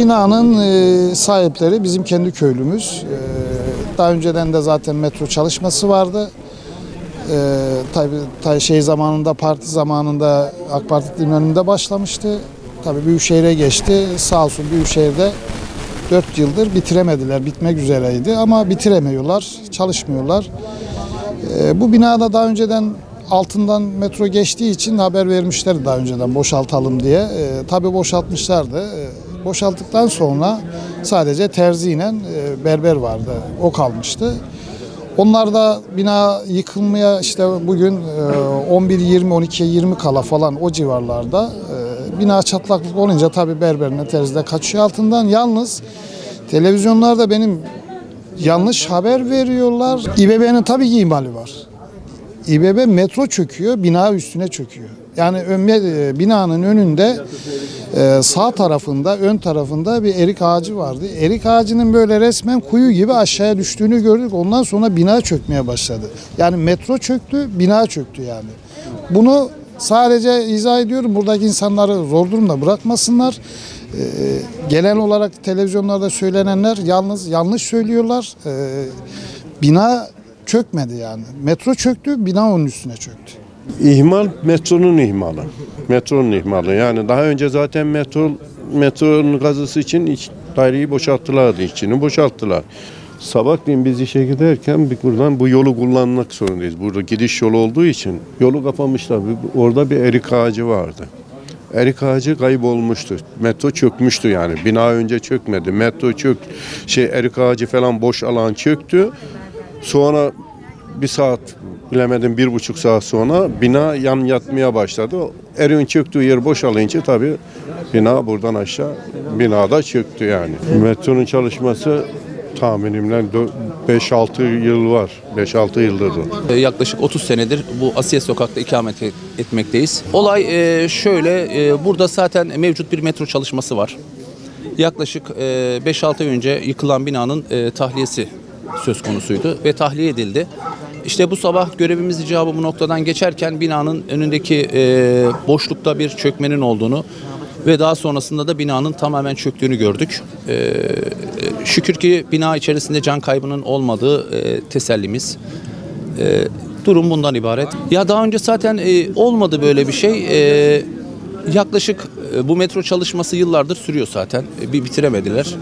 Binanın sahipleri bizim kendi köylümüz. Daha önceden de zaten metro çalışması vardı. Tabii zamanında, parti zamanında AK Parti döneminde başlamıştı. Tabii Büyükşehir'e geçti. Sağ olsun Büyükşehir'de 4 yıldır bitiremediler. Bitmek üzereydi ama bitiremiyorlar, çalışmıyorlar. Bu binada daha önceden altından metro geçtiği için haber vermişlerdi daha önceden boşaltalım diye. Tabii boşaltmışlardı. Boşalttıktan sonra sadece terziyle berber vardı. O kalmıştı. Onlar da bina yıkılmaya işte bugün 11-20, 12-20 kala falan o civarlarda. Bina çatlaklık olunca tabii berberine terzide kaçıyor altından. Yalnız televizyonlarda benim yanlış haber veriyorlar. İBB'nin tabii ki ihmali var. İBB metro çöküyor, bina üstüne çöküyor. Yani binanın önünde sağ tarafında, ön tarafında bir erik ağacı vardı. Erik ağacının böyle resmen kuyu gibi aşağıya düştüğünü gördük. Ondan sonra bina çökmeye başladı. Yani metro çöktü, bina çöktü yani. Bunu sadece izah ediyorum. Buradaki insanları zor durumda bırakmasınlar. Genel olarak televizyonlarda söylenenler yanlış söylüyorlar. Bina çökmedi yani. Metro çöktü, bina onun üstüne çöktü. İhmal metronun ihmalı. Metronun ihmalı. Yani daha önce zaten metronun kazısı için daireyi boşalttılardı, içini boşalttılar. Sabahleyin biz işe giderken buradan bu yolu kullanmak zorundayız. Burada gidiş yolu olduğu için yolu kapamışlar. Orada bir erik ağacı vardı. Erik ağacı kaybolmuştu. Metro çökmüştü yani. Bina önce çökmedi. Metro erik ağacı falan boş alan çöktü. Sonra bir saat bilemedim 1,5 saat sonra bina yatmaya başladı. Eriğin çöktüğü yer boşalınca tabii bina buradan aşağı binada çöktü yani. Metronun çalışması tahminimle 5-6 yıl var. 5-6 yıldır. Yaklaşık 30 senedir bu Asiye Sokak'ta ikamet etmekteyiz. Olay şöyle, burada zaten mevcut bir metro çalışması var. Yaklaşık 5-6 ay önce yıkılan binanın tahliyesi söz konusuydu ve tahliye edildi. İşte bu sabah görevimiz icabı bu noktadan geçerken binanın önündeki boşlukta bir çökmenin olduğunu ve daha sonrasında da binanın tamamen çöktüğünü gördük. Şükür ki bina içerisinde can kaybının olmadığı tesellimiz. Durum bundan ibaret. Ya daha önce zaten olmadı böyle bir şey. Yaklaşık bu metro çalışması yıllardır sürüyor zaten. Bitiremediler.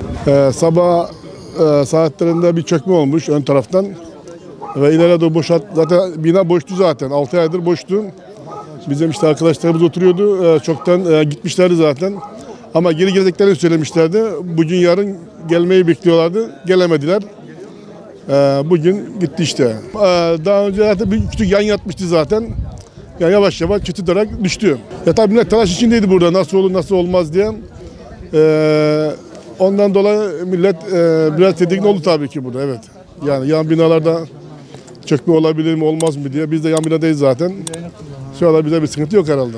Sabah saatlerinde bir çökme olmuş ön taraftan. Ve ileri doğru zaten bina boştu zaten. 6 aydır boştu. Bizim işte arkadaşlarımız oturuyordu. Çoktan gitmişlerdi zaten. Ama geri geleceklerini söylemişlerdi. Bugün yarın gelmeyi bekliyorlardı. Gelemediler. Bugün gitti işte. Daha önce zaten bir küçük yan yatmıştı zaten. Yani yavaş yavaş çıtırarak düştü. Ya tabii millet telaş içindeydi burada. Nasıl olur nasıl olmaz diye. Ondan dolayı millet biraz tedirgin oldu tabii ki burada, evet. Yani yan binalarda çökme olabilir mi olmaz mı diye. Biz de yan binadayız zaten. Şu anda bize bir sıkıntı yok herhalde.